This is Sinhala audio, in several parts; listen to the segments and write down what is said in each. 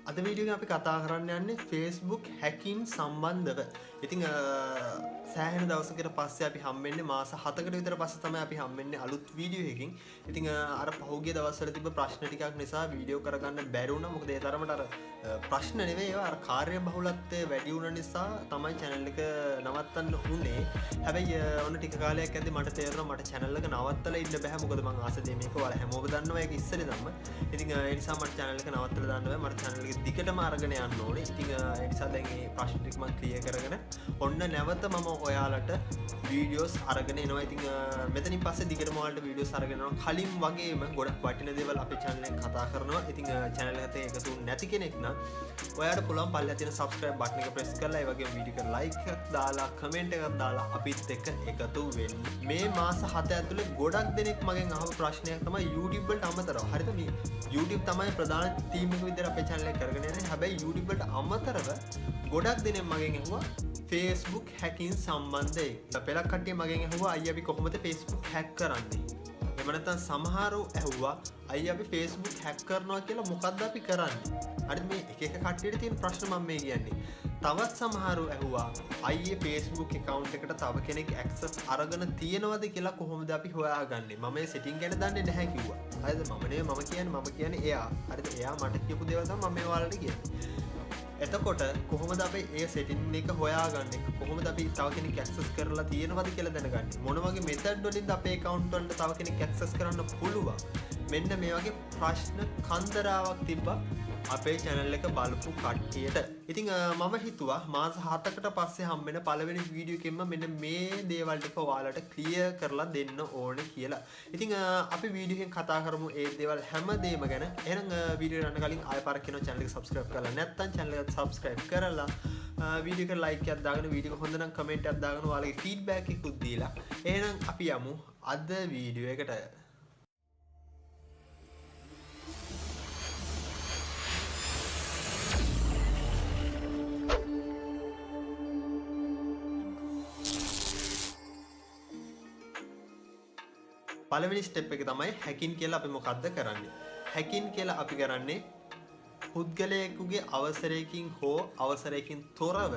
අද වීඩියෝ අපි කතා කරන්න යන්නේ Facebook හැකින් සම්බන්ධව. ඉතින් සෑහෙන දවසකට පස්සේ අපි හම්බෙන්නේ මාස 7කට විතර පස්සේ තමයි අපි හම්බෙන්නේ අලුත් වීඩියෝ එකකින්. ඉතින් අර පහුගිය දවස්වල තිබ්බ ප්‍රශ්න ටිකක් නිසා වීඩියෝ කරගන්න බැරි වුණා. මොකද ඒ තරමට අර ප්‍රශ්න නෙවෙයි ඒවා අර කාර්ය බහුලත්වය වැඩි වුණ නිසා තමයි channel එක නවත්තන්න උනේ. හැබැයි ඔන්න ටික කාලයක් ඇද්දි මට තේරුණා මට channel එක නවත්තලා ඉන්න බෑ. මොකද මං ආස දෙ මේක ඔයාලා හැමෝම දන්නවා ඒක ඉස්සෙල්ලා ධම්ම. ඉතින් ඒ නිසා මට channel එක නවත්තලා දාන්න බෑ. මට channel එක දිගටම අරගෙන යන්න ඕනේ. ඉතින් ඒ නිසා දැන් මේ ප්‍රශ්න ටික මම ක්ලියර් කරගෙන ඔන්න නැවත මම ඔයාලට වීඩියෝස් අරගෙන එනවා. ඉතින් මෙතනින් පස්සේ දිගටම ඔයාලට වීඩියෝස් අරගෙන එනවා. කලින් වගේම ගොඩක් වටින දේවල් අපේ channel එකෙන් කතා කරනවා. ඉතින් channel එකට එකතු නැති කෙනෙක් නම් ඔයාලට පුළුවන් පල්ලෙහා තියෙන subscribe button එක press කරලා ඒ වගේම වීඩියෝ එකට like එකක් දාලා comment එකක් දාලා අපිත් එක්ක එකතු වෙන්න. මේ මාස 7 ඇතුලේ ගොඩක් දෙනෙක් මගෙන් අහපු ප්‍රශ්නයක් තමයි YouTube වලට අමතරව. හරිද මේ YouTube තමයි ප්‍රධාන තීම් එක විදිහට අපේ channel එක කරගෙන යන්නේ. හැබැයි YouTube වලට අමතරව ගොඩක් දෙනෙක් මගෙන් අහුවා Facebook hacking සම්බන්ධයෙන්. පෙරක් කට්ටිය මගෙන් අහුවා අයියා අපි කොහොමද Facebook hack කරන්නේ? එහෙම නැත්නම් සමහරව ඇහුවා අයියා අපි Facebook hack කරනවා කියලා මොකද්ද අපි කරන්නේ? හරිද මේ එක එක කට්ටියට තියෙන ප්‍රශ්න මම මේ කියන්නේ. තවත් සමහරව ඇහුවා අයියේ Facebook account එකට තව කෙනෙක් access අරගෙන තියෙනවද කියලා කොහොමද අපි හොයාගන්නේ? මම මේ setting ගැන දන්නේ නැහැ කිව්වා. හරිද මම කියන්නේ එයා. හරිද එයා මට කියපු දේවල් තමයි මම මේ ඔයාලට කියන්නේ. එතකොට කොහොමද අපි ඒ setting එක හොයාගන්නේ? කොහොමද අපි තව කෙනෙක් access කරලා තියෙනවද කියලා දැනගන්නේ? මොන වගේ method වලින්ද අපේ account වලට තව කෙනෙක් access කරන්න පුළුවන්? මෙන්න මේ වගේ ප්‍රශ්න කන්දරාවක් තිබ්බා අපේ channel එක බලපු කට්ටියට. ඉතින් මම හිතුවා මාස 7කට පස්සේ හම්බෙන පළවෙනි වීඩියෝ එකෙන්ම මෙන්න මේ දේවල් ටික ඔයාලට ක්ලියර් කරලා දෙන්න ඕනේ කියලා. ඉතින් අපි වීඩියෝ එකෙන් කතා කරමු ඒ දේවල් හැමදේම ගැන. එහෙනම් වීඩියෝ යන්න කලින් ආයෙ පාරක් කියනවා channel එක subscribe කරලා නැත්නම් channel එක subscribe කරලා වීඩියෝ එකට like එකක් දාගෙන වීඩියෝ එක හොඳ නම් comment එකක් දාගෙන ඔයාලගේ feedback එකකුත් දීලා එහෙනම් අපි යමු අද වීඩියෝ එකට. පළවෙනි ස්ටෙප් එක තමයි හැකින් කියලා අපි මොකද්ද කරන්නේ? හැකින් කියලා අපි කරන්නේ පුද්ගලයෙකුගේ අවසරයකින් හෝ අවසරයකින් තොරව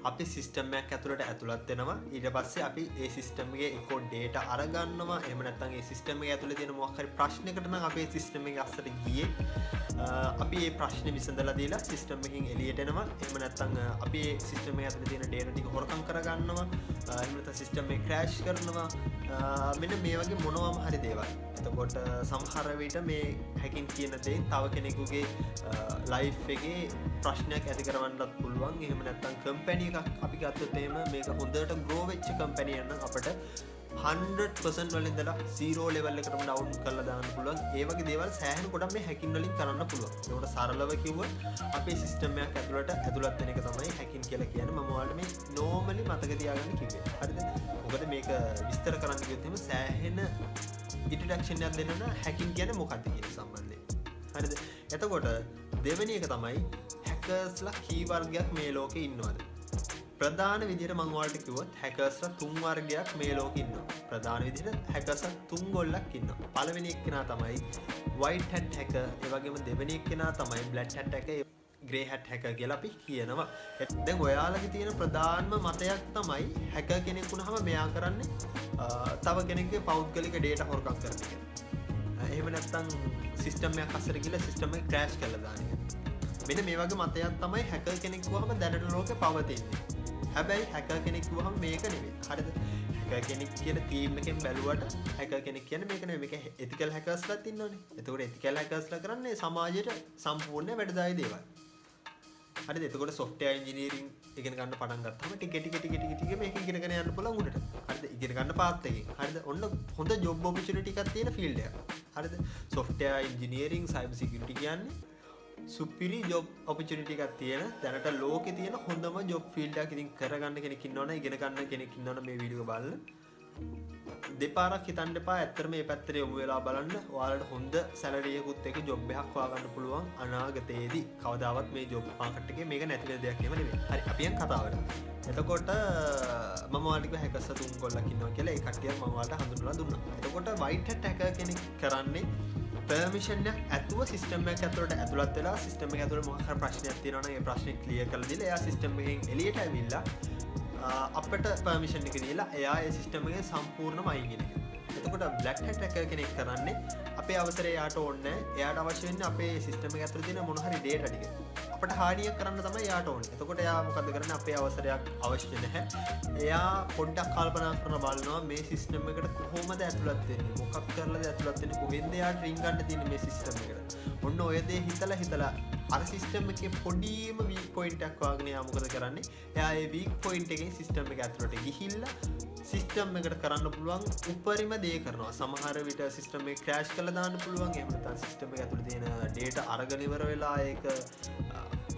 අපි සිස්ටම් එකක් ඇතුළට ඇතුළත් වෙනවා. ඊට පස්සේ අපි ඒ සිස්ටම් එකේ එක්කෝ data අරගන්නවා. එහෙම නැත්නම් ඒ සිස්ටම් එක ඇතුළේ තියෙන මොකක් හරි ප්‍රශ්නයකට නම් අපේ සිස්ටම් එකේ අස්සට ගියේ අපි ඒ ප්‍රශ්නේ විසඳලා දීලා සිස්ටම් එකකින් එළියට එනවා. එහෙම නැත්නම් අපි ඒ සිස්ටම් එකේ ඇතුළේ තියෙන data ටික හොරකම් කරගන්නවා. එහෙම නැත්නම් සිස්ටම් එක ක්‍රෑෂ් කරනවා. මෙන්න මේ වගේ මොනවාම හරි දේවල්. එතකොට සමහර විට මේ හැකින් කියන දේ තව කෙනෙකුගේ ලයිෆ් එකේ ප්‍රශ්නයක් ඇති කරවන්නත් පුළුවන්. එහෙම නැත්නම් කම්පැනි එකක් අපි ගත්තොත් එහෙම මේක හොඳට grow වෙච්ච කම්පැනි එකක් නම් අපිට 100% වලින් ඉඳලා 0 level එකටම down කරලා දාන්න පුළුවන්. ඒ වගේ දේවල් සෑහෙන කොටක් මේ හැකින් වලින් කරන්න පුළුවන්. ඒකට සරලව කිව්වොත් අපේ සිස්ටම් එකක් ඇතුළත් වෙන එක තමයි හැකින් කියලා කියන්නේ. මම ඔයාලට මේ normally මතක තියාගන්න කිව්වේ. හරිද? මොකද මේක විස්තර කරන්න ගියොත් එහෙම සෑහෙන introduction එකක් දෙන්න ඕන හැකින් කියන්නේ මොකක්ද කියන සම්බන්ධයෙන්. හරිද? එතකොට දෙවෙනි එක තමයි hackers ලා කී වර්ගයක් මේ ලෝකේ ඉන්නවද? ප්‍රධාන විදිහට මම ඔයාලට කිව්වොත් hackers ලා 3 වර්ගයක් මේ ලෝකේ ඉන්නවා. ප්‍රධාන විදිහට hackers ලා 3 ගොල්ලක් ඉන්නවා. පළවෙනි එක්කෙනා තමයි white hat hacker. ඒ වගේම දෙවෙනි එක්කෙනා තමයි black hat hacker. grey hat hacker කියලා අපි කියනවා. දැන් ඔයාලගේ තියෙන ප්‍රධානම මතයක් තමයි hacker කෙනෙක් වුණාම මෙයා කරන්නේ තව කෙනෙක්ගේ පෞද්ගලික data හොරකම් කරන එක. එහෙම නැත්නම් සිස්ටම් එකක් අස්සට ගිහලා සිස්ටම් එක ක්‍රෑෂ් කරලා දාන එක. මෙන්න මේ වගේ මතයක් තමයි hacker කෙනෙක් වුණාම දැනට ලෝකේ පවතින්නේ. හැබැයි hacker කෙනෙක් වුණාම මේක නෙවෙයි. හරිද? hacker කෙනෙක් කියන තීම් එකෙන් බැලුවට hacker කෙනෙක් කියන්නේ මේක නෙවෙයි. මේක ethical hackers ලාත් ඉන්නවනේ. එතකොට ethical hackers ලා කරන්නේ සමාජයට සම්පූර්ණ වැඩදායි දේවල්. හරිද? එතකොට software engineering ඉගෙන ගන්න පටන් ගත්තාම ටික මේක ඉගෙනගෙන යන්න පුළුවන් උඩට. හරිද? ඉගෙන ගන්න පාත් එකකින්. හරිද? ඔන්න හොඳ job opportunity එකක් තියෙන field එකක්. හරිද? software engineering cyber security කියන්නේ සුපිරි job opportunity එකක් තියෙන දැනට ලෝකේ තියෙන හොඳම job field එකක්. ඉතින් කරගන්න කෙනෙක් ඉන්නවනේ ඉගෙන ගන්න කෙනෙක් ඉන්නවනේ මේ වීඩියෝ එක බලන්න දෙපාරක් හිතන්න එපා. ඇත්තටම මේ පැත්තට යොමු වෙලා බලන්න. ඔයාලට හොඳ සැලරි එකකුත් එක්ක ජොබ් එකක් හොයාගන්න පුළුවන් අනාගතයේදී. කවදාවත් මේ ජොබ් මාකට් එකේ මේක නැති වෙන දෙයක් එහෙම නෙවෙයි. හරි අපි යන් කතාවට. එතකොට මම ඔයාලට කිව්වා hackers 3 ගොල්ලක් ඉන්නවා කියලා. ඒ කට්ටිය මම ඔයාලට හඳුන්වලා දුන්නා. එතකොට white hat hacker කෙනෙක් කරන්නේ පර්මිෂන් එක ඇතුව සිස්ටම් එක ඇතුළට ඇතුළත් වෙලා සිස්ටම් එක ඇතුළේ මොකක් හරි ප්‍රශ්නයක් තියෙනවා නම් ඒ ප්‍රශ්නේ ක්ලියර් කරලා දීලා එයා සිස්ටම් එකෙන් එළියට ඇවිල්ලා අපිට පර්මිෂන් එක දීලා එයා ඒ සිස්ටම් එකේ සම්පූර්ණම අයින් වෙන එක. එතකොට බ්ලැක් හැට් හැකර් කෙනෙක් කරන්නේ අපේ අවසරය එයාට ඕනේ නැහැ. එයාට අවශ්‍ය වෙන්නේ අපේ සිස්ටම් එක ඇතුළේ තියෙන මොන හරි ඩේටා ටික. අපට හානියක් කරන්න තමයි එයාට ඕනේ. එතකොට එයා මොකද කරන්නේ? අපේ අවසරයක් අවශ්‍ය නැහැ. එයා පොඩ්ඩක් කල්පනා කරන බලනවා මේ සිස්ටම් එකට කොහොමද ඇතුළත් වෙන්නේ? මොකක් කරලාද ඇතුළත් වෙන්නේ? කොහෙන්ද එයාට රින් ගන්න තියෙන්නේ මේ සිස්ටම් එකට? ඔන්න ඔය දේ හිතලා අර සිස්ටම් එකේ පොඩිම වීක් පොයින්ට් එකක් වාගෙන එයා මොකද කරන්නේ? එයා ඒ වීක් පොයින්ට් එකෙන් සිස්ටම් එක ඇතුළට ගිහිල්ලා සිස්ටම් එකට කරන්න පුළුවන් උපරිම දේ කරනවා. සමහර විට සිස්ටම් එක ක්‍රෑෂ් කරලා දාන්න පුළුවන්. එහෙම නැත්නම් සිස්ටම් එක ඇතුළේ තියෙන ඩේටා අරගෙන ඉවර වෙලා ඒක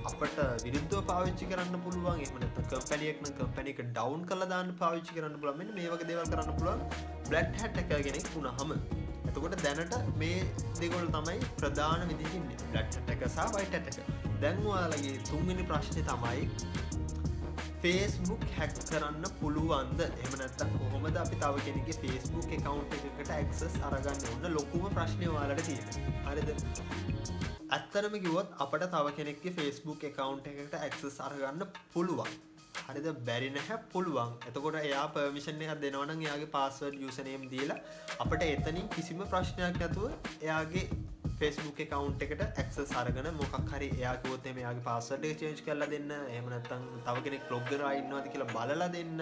අපට විරුද්ධව පාවිච්චි කරන්න පුළුවන්. එහෙම නැත්නම් කම්පැනි එක නම් කම්පැනි එක ඩවුන් කරලා දාන්න පාවිච්චි කරන්න පුළුවන්. මෙන්න මේ වගේ දේවල් කරන්න පුළුවන් බ්ලැක් හැට් හැකර් කෙනෙක් වුණාම. එතකොට දැනට මේ දෙකොල්ල තමයි ප්‍රධාන විදිහට ඉන්නේ. බ්ලැක් හැට් හැකර් සහ වයිට් හැට් හැකර්. දැන් ඔයාලගේ තුන්වෙනි ප්‍රශ්නේ තමයි Facebook හැක් කරන්න පුළුවන්ද? එහෙම නැත්නම් කොහොමද අපි තව කෙනෙක්ගේ Facebook account එකකට access අරගන්නේ? ඔන්න ලොකුම ප්‍රශ්නේ ඔයාලට තියෙනවා. හරිද? ඇත්තටම කිව්වොත් අපිට තව කෙනෙක්ගේ Facebook account එකකට access අරගන්න පුළුවන්. හරිද? බැරි නැහැ, පුළුවන්. එතකොට එයා permission එකක් දෙනවා නම් එයාගේ password username දීලා අපිට එතනින් කිසිම ප්‍රශ්නයක් නැතුව එයාගේ Facebook account එකට access අරගෙන මොකක් හරි එයා කිව්වොත් එහෙම එයාගේ password එක change කරලා දෙන්න. එහෙම නැත්නම් තව කෙනෙක් log කරලා ඉන්නවද කියලා බලලා දෙන්න.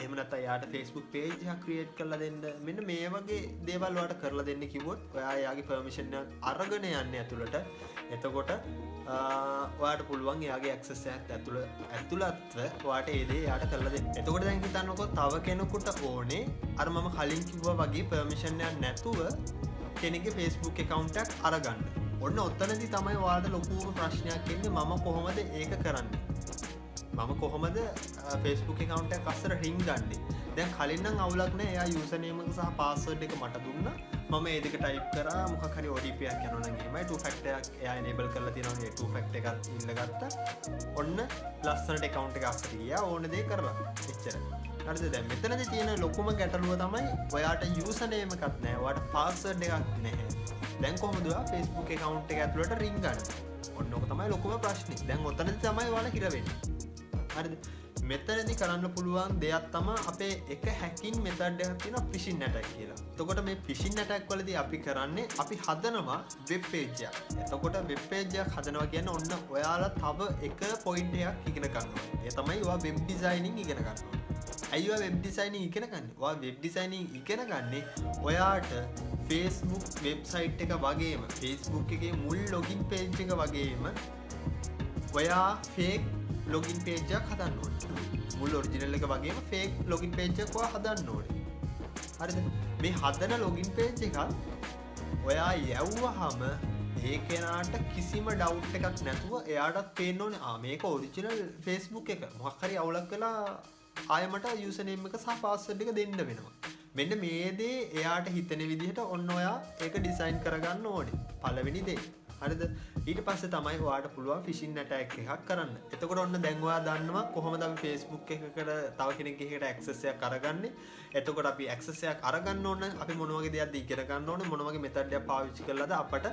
එහෙම නැත්නම් එයාට Facebook page එකක් create කරලා දෙන්න. මෙන්න මේ වගේ දේවල් ඔයාලට කරලා දෙන්න කිව්වොත් ඔයා එයාගේ permission එක අරගෙන යන්නේ ඇතුළට. එතකොට ඔයාට පුළුවන් එයාගේ access එකත් ඇතුළත්ව ඔයාට ඒ දේ එයාට කරලා දෙන්න. එතකොට දැන් හිතන්නකෝ තව කෙනෙකුට ඕනේ අර මම කලින් කිව්වා වගේ permission එකක් නැතුව කෙනෙක්ගේ Facebook account එකක් අරගන්න. ඔන්න ඔතනදී තමයි ඔයාලට ලොකුම ප්‍රශ්නයක් එන්නේ මම කොහොමද ඒක කරන්නේ? මම කොහොමද Facebook account එක අස්සර රින් ගන්නේ? දැන් කලින් නම් අවුලක් නැහැ. එයා username එක සහ password එක මට දුන්නා. මම ඒ දෙක type කරා. මොකක් හරි OTP එකක් යනවා නම් එහෙමයි two factor එකක් එයා enable කරලා තියෙනවා. ඒ two factor එකත් ඉල්ලගත්තා. ඔන්න ලස්සනට account එක අස්සට ගියා. ඕන දේ කරලා. එච්චරයි. හරිද? දැන් මෙතනදී තියෙන ලොකුම ගැටලුව තමයි ඔයාට username එකක් නැහැ. ඔයාට password එකක් නැහැ. දැන් කොහොමද ඔයා Facebook account එක ඇතුළට රින් ගන්නේ? ඔන්න ඔක තමයි ලොකුම ප්‍රශ්නේ. දැන් ඔතනදී තමයි ඔයාලා හිර වෙන්නේ. හරිද? මෙතනදී කරන්න පුළුවන් දෙයක් තමයි අපේ එක හැකින් මෙතඩ් එකක් තියෙනවා phishing attack කියලා. එතකොට මේ phishing attack වලදී අපි කරන්නේ අපි හදනවා web page එකක්. එතකොට web page එකක් හදනවා කියන්නේ ඔන්න ඔයාලා තව එක point එකක් ඉගෙන ගන්නවා. ඒ තමයි ඔයා web designing ඉගෙන ගන්නවා. ඇයි ඔයා web designing ඉගෙන ගන්නේ? ඔයා web designing ඉගෙන ගන්නේ ඔයාට Facebook website එක වගේම Facebook එකේ මුල් login page එක වගේම ඔයා fake login page එකක් හදන්න ඕනේ. මුල් ඔරිජිනල් එක වගේම fake login page එකක් ඔයා හදන්න ඕනේ. හරිද? මේ හදන login page එක ඔයා යවුවහම ඒ කෙනාට කිසිම doubt එකක් නැතුව එයාටත් පේන්න ඕනේ මේක ඔරිජිනල් Facebook එක. මොකක් හරි අවුලක් වෙලා ආයෙමට username එක සහ password එක දෙන්න වෙනවා. මෙන්න මේ දේ එයාට හිතෙන විදිහට ඔන්න ඔයා ඒක ඩිසයින් කරගන්න ඕනේ. පළවෙනි දේ. හරිද? ඊට පස්සේ තමයි ඔයාට පුළුවන් phishing attack එකක් කරන්න. එතකොට ඔන්න දැන් ඔයා දන්නවා කොහොමද අපි Facebook එකකට තව කෙනෙක්ගේ එකට access එකක් අරගන්නේ. එතකොට අපි access එකක් අරගන්න ඕන අපි මොන වගේ දෙයක්ද ඉගෙන ගන්න ඕනේ මොන වගේ method එකක් පාවිච්චි කළාද අපට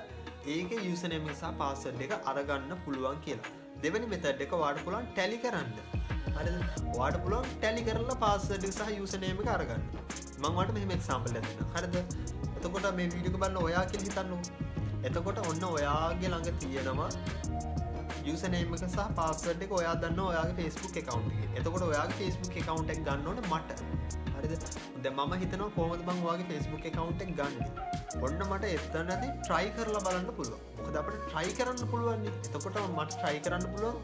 ඒකේ username එක සහ password එක අරගන්න පුළුවන් කියලා. දෙවෙනි method එක ඔයාට පුළුවන් tally කරන්න. හරිද? ඔයාට පුළුවන් tally කරලා password එක සහ username එක අරගන්න. මම ඔයාලට මෙහෙම example එකක් දෙන්නම්. හරිද? එතකොට මේ වීඩියෝ එක බලන ඔයා කියලා හිතන්නකෝ. එතකොට ඔන්න ඔයාගේ ළඟ තියෙනවා username එක සහ password එක ඔයා දන්නවා ඔයාගේ Facebook account එකේ. එතකොට ඔයාගේ Facebook account එක ගන්න ඕනේ මට. හරිද? දැන් මම හිතනවා කොහොමද මම ඔයාගේ Facebook account එක ගන්නෙ? ඔන්න මට එතනදී try කරලා බලන්න පුළුවන්. මොකද අපිට try කරන්න පුළුවන් නේ. එතකොට මට try කරන්න පුළුවන්.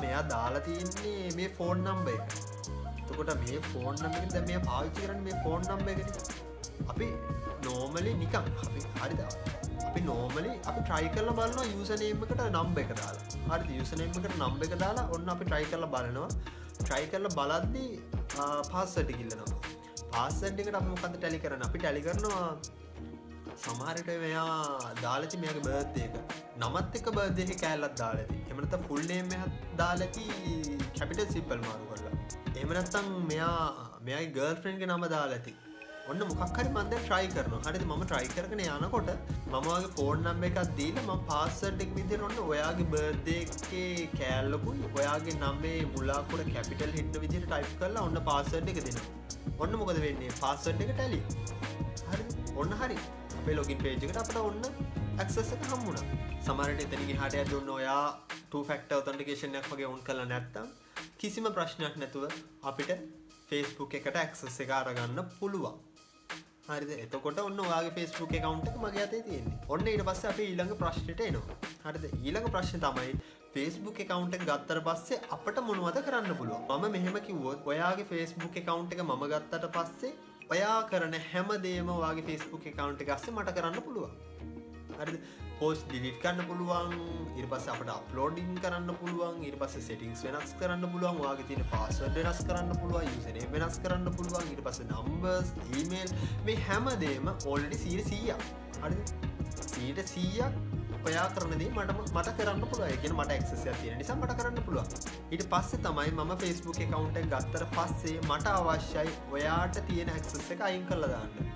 මෙයා දාලා තියෙන්නේ මේ phone number එක. එතකොට මේ phone number එක දැන් මෙයා පාවිච්චි කරන්නේ මේ phone number එකනේ. අපි normally නිකන් අපි හරිද? අපි normally අපි try කරලා බලනවා username එකට number එක දාලා. හරිද? username එකට number එක දාලා ඔන්න අපි try කරලා බලනවා. try කරලා බලද්දී password එක ඉල්ලනවා. password එකට අපි මොකද්ද tally කරන්නේ? අපි tally කරනවා සමහර විට මෙයා දාලා තියෙන මෙයාගේ birthday එක. නමත් එක්ක birthday එක කෑල්ලක් දාලා තියෙනවා. එහෙම නැත්නම් full name එකක් දාලා capital symbol මාරු කරලා. එහෙම නැත්නම් මෙයාගේ girlfriend ගේ නම දාලා තියෙනවා. ඔන්න මොකක් හරි මම දැන් try කරනවා. හරිද? මම try කරගෙන යනකොට මම ඔයාගේ phone number එකක් දීලා මම password එක විදිහට ඔන්න ඔයාගේ birthday එකේ කෑල්ලකුයි ඔයාගේ නමේ මුල අකුර capital හිටන විදිහට type කරලා ඔන්න password එක දෙනවා. ඔන්න මොකද වෙන්නේ? password එක tally. හරිද? ඔන්න හරි. අපේ login page එකට අපිට ඔන්න access එක හම්බුණා. සමහරවිට එතනින් එහාට යද්දී ඔන්න ඔයා two factor authentication එකක් වගේ on කරලා නැත්තම් කිසිම ප්‍රශ්නයක් නැතුව අපිට Facebook එකට access එක අරගන්න පුළුවන්. හරිද? එතකොට ඔන්න ඔයාගේ Facebook account එක මගේ අතේ තියෙන්නේ. ඔන්න ඊට පස්සේ අපි ඊළඟ ප්‍රශ්නෙට එනවා. හරිද? ඊළඟ ප්‍රශ්නේ තමයි Facebook account එක ගත්තට පස්සේ අපිට මොනවද කරන්න පුළුවන්? මම මෙහෙම කිව්වොත් ඔයාගේ Facebook account එක මම ගත්තට පස්සේ ඔයා කරන හැම දෙයක්ම ඔයාගේ Facebook account එක ඇස්සේ මට කරන්න පුළුවන්. හරිද? post delete කරන්න පුළුවන්, ඊට පස්සේ අපිට uploading කරන්න පුළුවන්, ඊට පස්සේ settings වෙනස් කරන්න පුළුවන්, ඔයාගේ තියෙන password වෙනස් කරන්න පුළුවන්, username වෙනස් කරන්න පුළුවන්, ඊට පස්සේ numbers, email මේ හැම දෙයක්ම already 100%ක්. හරිද? 100%ක් ඔයා කරන දේ මට කරන්න පුළුවන්. ඒ කියන්නේ මට access එකක් තියෙන නිසා මට කරන්න පුළුවන්. ඊට පස්සේ තමයි මම Facebook account එක ගත්තට පස්සේ මට අවශ්‍යයි ඔයාට තියෙන access එක අයින් කරලා දාන්න.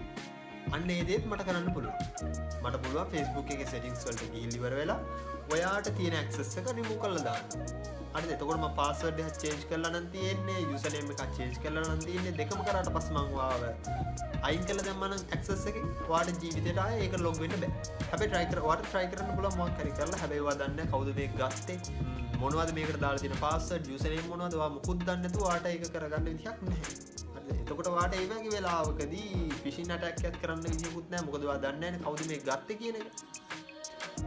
අන්න ඒ දේත් මට කරන්න පුළුවන්. මට පුළුවන් Facebook එකේ settings වලට ගිහින් ඉවර වෙලා ඔයාට තියෙන access එක remove කරලා දාන්න. හරිද? එතකොට මම password එක change කරලා නම් තියෙන්නේ, username එක change කරලා නම් තියෙන්නේ, දෙකම කරාට පස්සේ මම ඔයාව අයින් කරලා දැම්මම නම් access එකෙන් ඔයාට ජීවිතේට ආයේ ඒක log වෙන්න බෑ. හැබැයි ඔයාට try කරන්න පුළුවන් මොකක් හරි කරලා. හැබැයි ඔයා දන්නේ නැහැ කවුද මේක ගත්තේ, මොනවද මේකට දාලා තියෙන password, username මොනවද, ඔයා මුකුත් දන්නේ නැතුව ඔයාට ඒක කරගන්න විදිහක් නැහැ. එතකොට වාට ඒ වගේ වෙලාවකදී ෆිෂින් ඇටැක් එකක් කරන්න විදියකුත් නැහැ. මොකද ඔයා දන්නේ නැහැ කවුද මේක ගත්තේ කියන එක.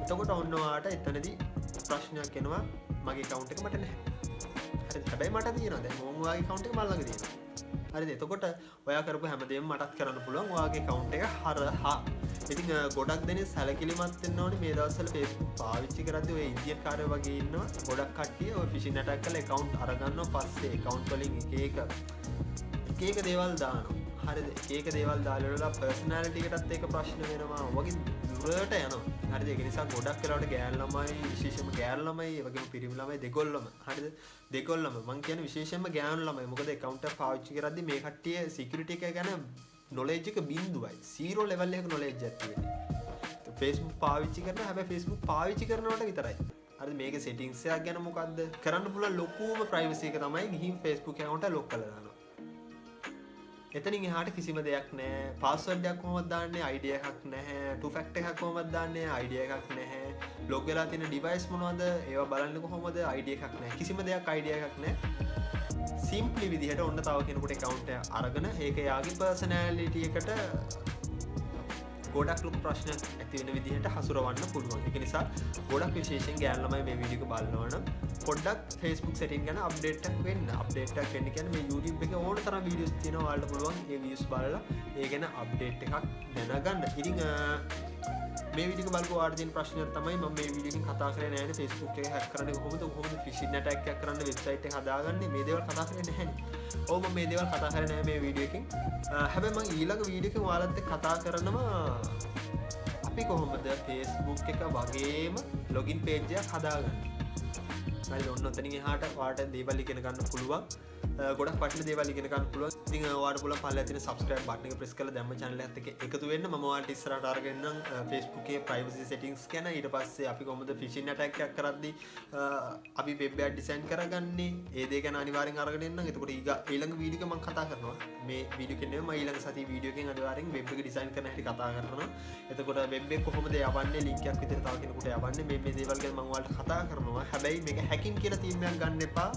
එතකොට ඔන්න ඔයාට එතනදී ප්‍රශ්නයක් එනවා, මගේ account එක මට නැහැ. හරිද? හැබැයි මට තියෙනවා. දැන් ඔයාගේ account එක මල් ළඟ තියෙනවා. හරිද? එතකොට ඔයා කරපු හැමදේම මටත් කරන්න පුළුවන් ඔයාගේ account එක හරහා. ඉතින් ගොඩක් දෙනෙක් සැලකිලිමත් වෙන්න ඕනේ මේ දවස්වල Facebook පාවිච්චි කරද්දී ඔය ඉන්දියන් කාර්යය වගේ ඉන්නවා. ගොඩක් කට්ටිය ඔය ෆිෂින් ඇටැක් කරලා account අරගන්නවා. පස්සේ account වලින් එක දේවල් දානවා. හරිද? එක දේවල් දාලා personality එකටත් ඒක ප්‍රශ්න වෙනවා. වගේ දුරට යනවා. හරිද? ඒක නිසා ගොඩක් වෙලාවට ගෑන් ළමයි, විශේෂයෙන්ම ගෑන් ළමයි, ඒ වගේම පිරිමි ළමයි දෙකොල්ලම. හරිද? දෙකොල්ලම. මම කියන්නේ විශේෂයෙන්ම ගෑනු ළමයි. මොකද account එක පාවිච්චි කරද්දී මේ කට්ටිය security එක ගැන knowledge එක බිඳුවයි. 0 level එකක knowledge එකක් තියෙන්නේ. Facebook පාවිච්චි කරනවා. හැබැයි Facebook පාවිච්චි කරනවට විතරයි. හරිද? මේකේ settings එකක් ගැන මොකද්ද? කරන්න පුළුවන් ලොකුම privacy එක තමයි ගිහින් Facebook account එක lock කරලා දානවා. එතනින් එහාට කිසිම දෙයක් නැහැ. පාස්වර්ඩ් එකක් කොහොමද දාන්නේ? ID එකක් නැහැ. two factor එකක් කොහොමද දාන්නේ? ID එකක් නැහැ. ලොග් වෙලා තියෙන device මොනවද? ඒවා බලන්නේ කොහොමද? ID එකක් නැහැ. කිසිම දෙයක් ID එකක් නැහැ. simply විදිහට ඔන්න තව කෙනෙකුට account එක අරගෙන ඒක යාගේ personality එකට ගොඩක් ලොකු ප්‍රශ්නයක් ඇති වෙන විදිහට හසුරවන්න පුළුවන්. ඒක නිසා ගොඩක් විශේෂයෙන් ගෑනු ළමයි මේ වීඩියෝ එක බලනවා නම් පොඩ්ඩක් Facebook setting ගැන අප්ඩේට් එකක් වෙන්න. අප්ඩේට් එකක් වෙන්න කියන්නේ මේ YouTube එකේ ඕන තරම් වීඩියෝස් තියෙනවා. ඔයාලට පුළුවන් ඒ වීඩියෝස් බලලා ඒ ගැන අප්ඩේට් එකක් දැනගන්න. ඉතින් මේ වීඩියෝ එක බලපුවා ඔයාලට තියෙන ප්‍රශ්නයක් තමයි මම මේ වීඩියෝ එකෙන් කතා කරේ නැහැ නේ Facebook එක හැක් කරන්නේ කොහොමද ෆිෂින් ඇටැක් එකක් කරන්න වෙබ්සයිට් එක හදාගන්නේ මේ දේවල් කතා කරේ නැහැ නේ. ඔව් මම මේ දේවල් කතා කරේ නැහැ මේ වීඩියෝ එකෙන්. හැබැයි මම ඊළඟ වීඩියෝ එකෙන් ඔයාලත් එක්ක කතා කරනවා අපි කොහොමද Facebook එක වගේම login page එකක් හදාගන්නේ. හරිද? ඔන්න ඔතනින් එහාට ඔයාලට දේවල් ඉගෙන ගන්න පුළුවන්. ගොඩක් වටින දේවල් ඉගෙන ගන්න පුළුවන්. ඉතින් ඔයාලට පුළුවන් පල්ලෙහා තියෙන subscribe button එක press කරලා දැම්ම channel එකත් එක්ක එකතු වෙන්න. මම ඔයාලට ඉස්සරහට අරගෙන නම් Facebook එකේ privacy settings ගැන, ඊට පස්සේ අපි කොහොමද phishing attack එකක් කරද්දී අපි web එක design කරගන්නේ, ඒ දේ ගැන අනිවාර්යෙන් අරගෙන එන්න. එතකොට ඊළඟ වීඩියෝ එක මම කතා කරනවා. මේ වීඩියෝ එකේ නෙමෙයි මම ඊළඟ සතියේ වීඩියෝ එකෙන් අනිවාර්යෙන් web එක design කරන හැටි කතා කරනවා. එතකොට web එක කොහොමද යවන්නේ, link එකක් විතර තව කෙනෙකුට යවන්නේ, මේ දේවල් ගැන මම ඔයාලට කතා කරනවා. හැබැයි මේක hacking කියලා තීරණයක් ගන්න එපා.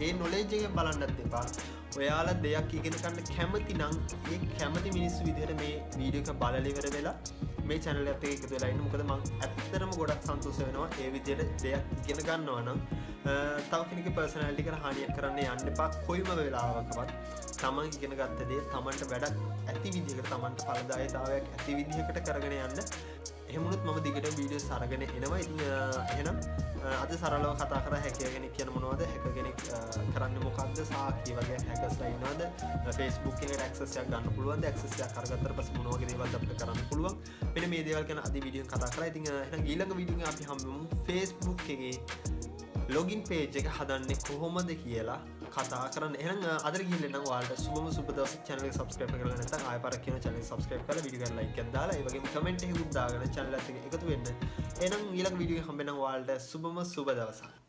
ඒ knowledge එකෙන් බලන්නත් එපා. ඔයාලා දෙයක් ඉගෙන ගන්න කැමති නම් ඒ කැමති මිනිස්සු විදිහට මේ වීඩියෝ එක බලලා ඉවර වෙලා මේ channel එකට එකතු වෙලා ඉන්න. මොකද මම ඇත්තටම ගොඩක් සතුටු වෙනවා ඒ විදිහට දෙයක් ඉගෙන ගන්නවා නම් තව කෙනෙකුගේ personality එකට හානියක් කරන්න යන්න එපා. කොයිම වෙලාවකවත් තමන් ඉගෙන ගත්ත දේ තමන්ට වැඩක් ඇති විදිහකට, තමන්ට ඵලදායීතාවයක් ඇති විදිහකට කරගෙන යන්න. එහෙමනොත් මම දිගට වීඩියෝස් අරගෙන එනවා. ඉතින් එහෙනම් අද සරලව කතා කරා හැකිය කෙනෙක් කියන මොනවද, හැක කෙනෙක් කරන්නේ මොකක්ද, සාකී වගේ හැකර්ස්ලා ඉන්නවද, Facebook එකට access එකක් ගන්න පුළුවන්ද, access එකක් අරගත්තට පස්සේ මොන වගේ දේවල්ද අපිට කරන්න පුළුවන්. මෙන්න මේ දේවල් ගැන අද වීඩියෝ එකෙන් කතා කරා. ඉතින් එහෙනම් ඊළඟ වීඩියෝ එකේ අපි හම්බෙමු Facebook එකේ login page එක හදන්නේ කොහොමද කියලා කතා කරන්න. එහෙනම් අද ගිහින් නම් ඔයාලට සුබම සුබ දවසක් channel එක subscribe කරලා නැත්නම් ආයෙ පාරක් කියන channel එක subscribe කරලා වීඩියෝ එකට like එකක් දාලා ඒ වගේම comment එකකුත් දාගෙන channel එකත් එක්ක එකතු වෙන්න. එහෙනම් ඊළඟ වීඩියෝ එකේ හම්බෙන්නම් ඔයාලට සුබම සුබ දවසක්.